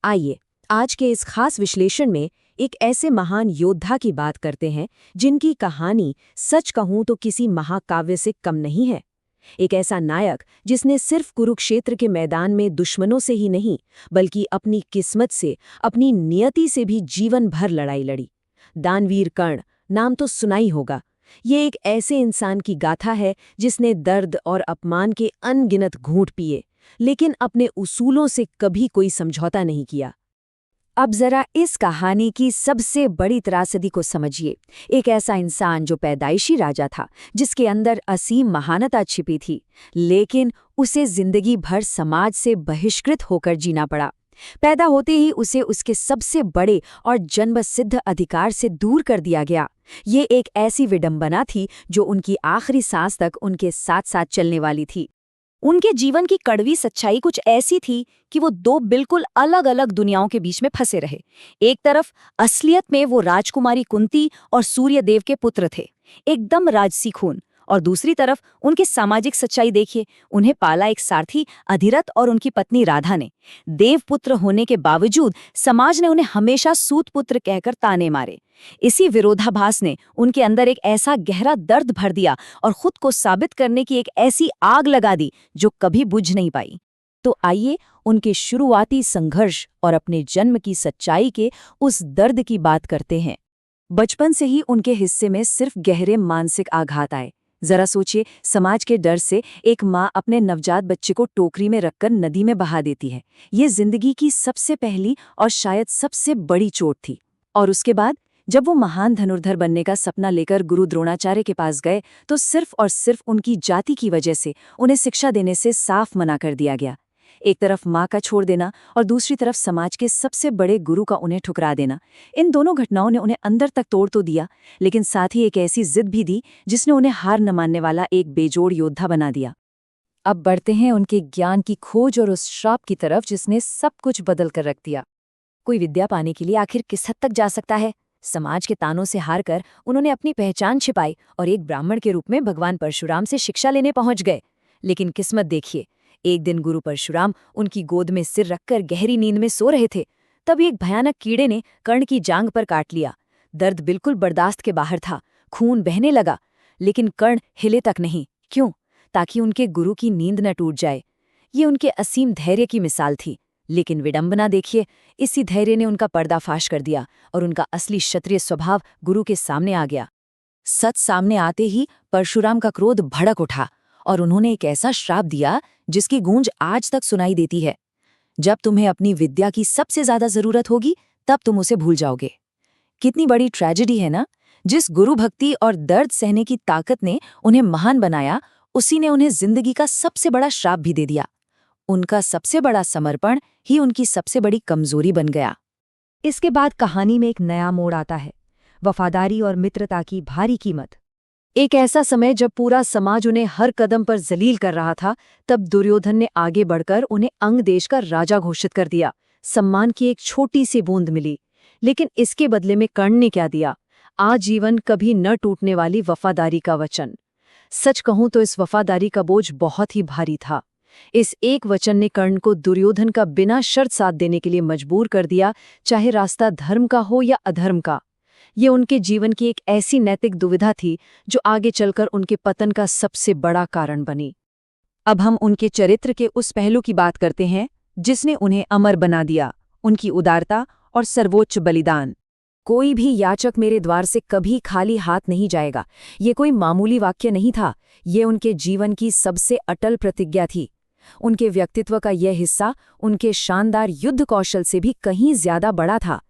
आइए आज के इस खास विश्लेषण में एक ऐसे महान योद्धा की बात करते हैं जिनकी कहानी सच कहूं तो किसी महाकाव्य से कम नहीं है। एक ऐसा नायक जिसने सिर्फ कुरुक्षेत्र के मैदान में दुश्मनों से ही नहीं बल्कि अपनी किस्मत से, अपनी नियति से भी जीवन भर लड़ाई लड़ी। दानवीर कर्ण नाम तो सुना ही होगा। ये एक ऐसे इंसान की गाथा है जिसने दर्द और अपमान के अनगिनत घूंट पिए, लेकिन अपने उसूलों से कभी कोई समझौता नहीं किया। अब जरा इस कहानी की सबसे बड़ी त्रासदी को समझिए। एक ऐसा इंसान जो पैदाइशी राजा था, जिसके अंदर असीम महानता छिपी थी, लेकिन उसे जिंदगी भर समाज से बहिष्कृत होकर जीना पड़ा। पैदा होते ही उसे उसके सबसे बड़े और जन्मसिद्ध अधिकार से दूर कर दिया गया। ये एक ऐसी विडंबना थी जो उनकी आखिरी सांस तक उनके साथ साथ चलने वाली थी। उनके जीवन की कड़वी सच्चाई कुछ ऐसी थी कि वो दो बिल्कुल अलग अलग दुनियाओं के बीच में फंसे रहे। एक तरफ असलियत में वो राजकुमारी कुंती और सूर्यदेव के पुत्र थे, एकदम राजसी खून, और दूसरी तरफ उनकी सामाजिक सच्चाई देखिए। उन्हें पाला एक सारथी अधिरथ और उनकी पत्नी राधा ने। देवपुत्र होने के बावजूद समाज ने उन्हें हमेशा सूतपुत्र कहकर ताने मारे। इसी विरोधाभास ने उनके अंदर एक ऐसा गहरा दर्द भर दिया और खुद को साबित करने की एक ऐसी आग लगा दी जो कभी बुझ नहीं पाई। तो आइए उनके शुरुआती संघर्ष और अपने जन्म की सच्चाई के उस दर्द की बात करते हैं। बचपन से ही उनके हिस्से में सिर्फ गहरे मानसिक आघात आए। जरा सोचिए, समाज के डर से एक माँ अपने नवजात बच्चे को टोकरी में रखकर नदी में बहा देती है। ये जिंदगी की सबसे पहली और शायद सबसे बड़ी चोट थी। और उसके बाद जब वो महान धनुर्धर बनने का सपना लेकर गुरु द्रोणाचार्य के पास गए, तो सिर्फ और सिर्फ उनकी जाति की वजह से उन्हें शिक्षा देने से साफ मना कर दिया गया। एक तरफ माँ का छोड़ देना और दूसरी तरफ समाज के सबसे बड़े गुरु का उन्हें ठुकरा देना। इन दोनों घटनाओं ने उन्हें अंदर तक तोड़ तो दिया, लेकिन साथ ही एक ऐसी जिद भी दी जिसने उन्हें हार न मानने वाला एक बेजोड़ योद्धा बना दिया। अब बढ़ते हैं उनके ज्ञान की खोज और उस श्राप की तरफ जिसने सब कुछ बदल कर रख दिया। कोई विद्या पाने के लिए आखिर किस हद तक जा सकता है? समाज के तानों से हार कर उन्होंने अपनी पहचान छिपाई और एक ब्राह्मण के रूप में भगवान परशुराम से शिक्षा लेने पहुंच गए। लेकिन किस्मत देखिए, एक दिन गुरु परशुराम उनकी गोद में सिर रखकर गहरी नींद में सो रहे थे। तभी एक भयानक कीड़े ने कर्ण की जांघ पर काट लिया। दर्द बिल्कुल बर्दाश्त के बाहर था, खून बहने लगा, लेकिन कर्ण हिले तक नहीं। क्यों? ताकि उनके गुरु की नींद न टूट जाए। ये उनके असीम धैर्य की मिसाल थी। लेकिन विडंबना देखिए, इसी धैर्य ने उनका पर्दाफाश कर दिया और उनका असली क्षत्रिय स्वभाव गुरु के सामने आ गया। सच सामने आते ही परशुराम का क्रोध भड़क उठा और उन्होंने एक ऐसा श्राप दिया जिसकी गूंज आज तक सुनाई देती है। जब तुम्हें अपनी विद्या की सबसे ज्यादा जरूरत होगी, तब तुम उसे भूल जाओगे। कितनी बड़ी ट्रेजेडी है ना? जिस गुरु भक्ति और दर्द सहने की ताकत ने उन्हें महान बनाया, उसी ने उन्हें जिंदगी का सबसे बड़ा श्राप भी दे दिया। उनका सबसे बड़ा समर्पण ही उनकी सबसे बड़ी कमजोरी बन गया। इसके बाद कहानी में एक नया मोड़ आता है, वफादारी और मित्रता की भारी कीमत। एक ऐसा समय जब पूरा समाज उन्हें हर कदम पर जलील कर रहा था, तब दुर्योधन ने आगे बढ़कर उन्हें अंग देश का राजा घोषित कर दिया। सम्मान की एक छोटी सी बूंद मिली, लेकिन इसके बदले में कर्ण ने क्या दिया? आजीवन कभी न टूटने वाली वफादारी का वचन। सच कहूं तो इस वफादारी का बोझ बहुत ही भारी था। इस एक वचन ने कर्ण को दुर्योधन का बिना शर्त साथ देने के लिए मजबूर कर दिया, चाहे रास्ता धर्म का हो या अधर्म का। ये उनके जीवन की एक ऐसी नैतिक दुविधा थी जो आगे चलकर उनके पतन का सबसे बड़ा कारण बनी। अब हम उनके चरित्र के उस पहलू की बात करते हैं जिसने उन्हें अमर बना दिया, उनकी उदारता और सर्वोच्च बलिदान। कोई भी याचक मेरे द्वार से कभी खाली हाथ नहीं जाएगा, ये कोई मामूली वाक्य नहीं था, ये उनके जीवन की सबसे अटल प्रतिज्ञा थी। उनके व्यक्तित्व का यह हिस्सा उनके शानदार युद्ध कौशल से भी कहीं ज्यादा बड़ा था।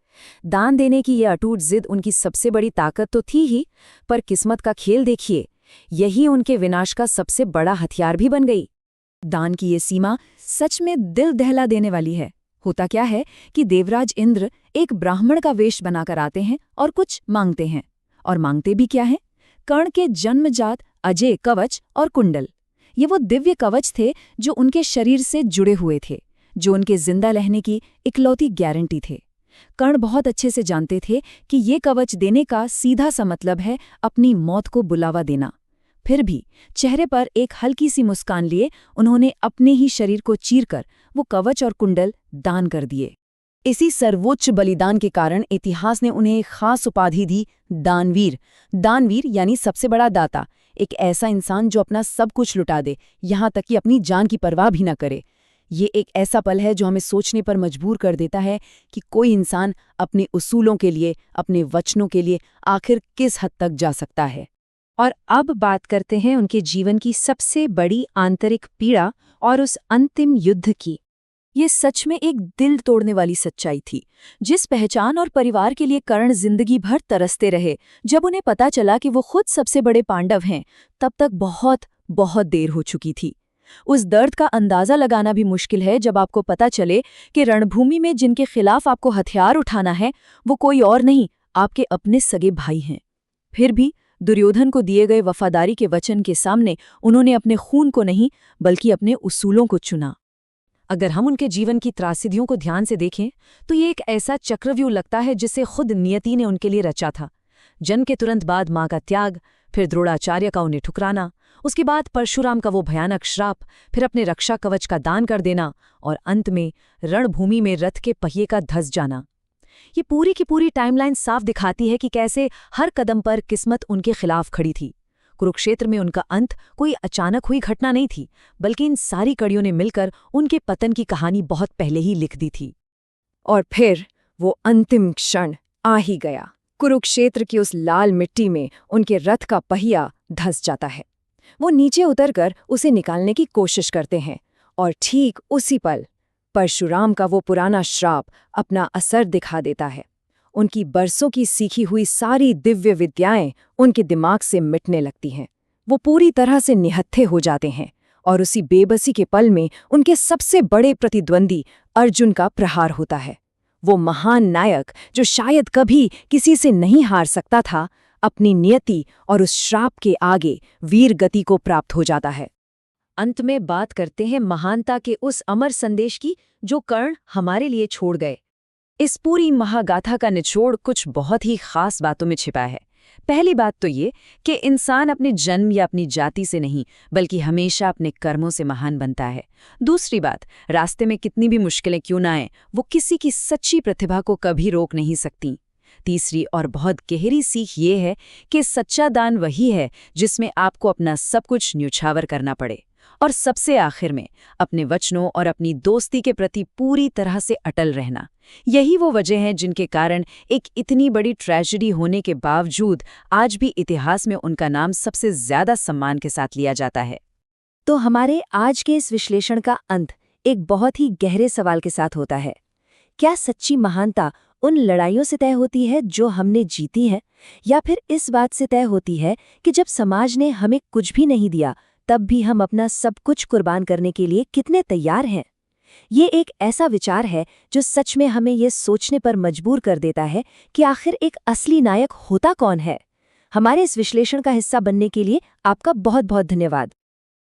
दान देने की यह अटूट जिद उनकी सबसे बड़ी ताकत तो थी ही, पर किस्मत का खेल देखिए, यही उनके विनाश का सबसे बड़ा हथियार भी बन गई। दान की ये सीमा सच में दिल दहला देने वाली है। होता क्या है कि देवराज इंद्र एक ब्राह्मण का वेश बनाकर आते हैं और कुछ मांगते हैं। और मांगते भी क्या है? कर्ण के जन्मजात अजय कवच और कुंडल। ये वो दिव्य कवच थे जो उनके शरीर से जुड़े हुए थे, जो उनके जिंदा रहने की इकलौती गारंटी थे। कर्ण बहुत अच्छे से जानते थे कि ये कवच देने का सीधा सा मतलब है अपनी मौत को बुलावा देना। फिर भी चेहरे पर एक हल्की सी मुस्कान लिए उन्होंने अपने ही शरीर को चीरकर वो कवच और कुंडल दान कर दिए। इसी सर्वोच्च बलिदान के कारण इतिहास ने उन्हें एक खास उपाधि दी, दानवीर। दानवीर यानी सबसे बड़ा दाता, एक ऐसा इंसान जो अपना सब कुछ लुटा दे, यहाँ तक कि अपनी जान की परवाह भी न करे। ये एक ऐसा पल है जो हमें सोचने पर मजबूर कर देता है कि कोई इंसान अपने उसूलों के लिए, अपने वचनों के लिए आखिर किस हद तक जा सकता है। और अब बात करते हैं उनके जीवन की सबसे बड़ी आंतरिक पीड़ा और उस अंतिम युद्ध की। ये सच में एक दिल तोड़ने वाली सच्चाई थी, जिस पहचान और परिवार के लिए कर्ण जिंदगी भर तरसते रहे। जब उन्हें पता चला कि वो खुद सबसे बड़े पांडव हैं, तब तक बहुत बहुत देर हो चुकी थी। उस दर्द का अंदाजा लगाना भी मुश्किल है जब आपको पता चले कि रणभूमि में जिनके खिलाफ आपको हथियार उठाना है, वो कोई और नहीं, आपके अपने सगे भाई हैं। फिर भी दुर्योधन को दिए गए वफादारी के वचन के सामने उन्होंने अपने खून को नहीं, बल्कि अपने उसूलों को चुना। अगर हम उनके जीवन की त्रासदियों को ध्यान से देखें तो ये एक ऐसा चक्रव्यूह लगता है जिसे खुद नियति ने उनके लिए रचा था। जन्म के तुरंत बाद माँ का त्याग, फिर द्रोणाचार्य का उन्हें ठुकराना, उसके बाद परशुराम का वो भयानक श्राप, फिर अपने रक्षा कवच का दान कर देना और अंत में रणभूमि में रथ के पहिए का धंस जाना। ये पूरी की पूरी टाइमलाइन साफ दिखाती है कि कैसे हर कदम पर किस्मत उनके खिलाफ खड़ी थी। कुरुक्षेत्र में उनका अंत कोई अचानक हुई घटना नहीं थी, बल्कि इन सारी कड़ियों ने मिलकर उनके पतन की कहानी बहुत पहले ही लिख दी थी। और फिर वो अंतिम क्षण आ ही गया। कुरुक्षेत्र की उस लाल मिट्टी में उनके रथ का पहिया धंस जाता है। वो नीचे उतरकर उसे निकालने की कोशिश करते हैं और ठीक उसी पल परशुराम का वो पुराना श्राप अपना असर दिखा देता है। उनकी बरसों की सीखी हुई सारी दिव्य विद्याएं उनके दिमाग से मिटने लगती हैं। वो पूरी तरह से निहत्थे हो जाते हैं और उसी बेबसी के पल में उनके सबसे बड़े प्रतिद्वंदी अर्जुन का प्रहार होता है। वो महान नायक जो शायद कभी किसी से नहीं हार सकता था, अपनी नियति और उस श्राप के आगे वीर गति को प्राप्त हो जाता है। अंत में बात करते हैं महानता के उस अमर संदेश की जो कर्ण हमारे लिए छोड़ गए। इस पूरी महागाथा का निचोड़ कुछ बहुत ही खास बातों में छिपा है। पहली बात तो ये कि इंसान अपने जन्म या अपनी जाति से नहीं, बल्कि हमेशा अपने कर्मों से महान बनता है। दूसरी बात, रास्ते में कितनी भी मुश्किलें क्यों ना आएं, वो किसी की सच्ची प्रतिभा को कभी रोक नहीं सकती। तीसरी और बहुत गहरी सीख ये है कि सच्चा दान वही है जिसमें आपको अपना सब कुछ न्यौछावर करना पड़े। और सबसे आखिर में अपने वचनों और अपनी दोस्ती के प्रति पूरी तरह से अटल रहना। यही वो वजह है जिनके कारण एक इतनी बड़ी ट्रेजेडी होने के बावजूद आज भी इतिहास में उनका नाम सबसे ज्यादा सम्मान के साथ लिया जाता है। तो हमारे आज के इस विश्लेषण का अंत एक बहुत ही गहरे सवाल के साथ होता है। क्या सच्ची महानता उन लड़ाइयों से तय होती है जो हमने जीती हैं, या फिर इस बात से तय होती है कि जब समाज ने हमें कुछ भी नहीं दिया, तब भी हम अपना सब कुछ कुर्बान करने के लिए कितने तैयार हैं? ये एक ऐसा विचार है जो सच में हमें ये सोचने पर मजबूर कर देता है कि आखिर एक असली नायक होता कौन है। हमारे इस विश्लेषण का हिस्सा बनने के लिए आपका बहुत बहुत धन्यवाद।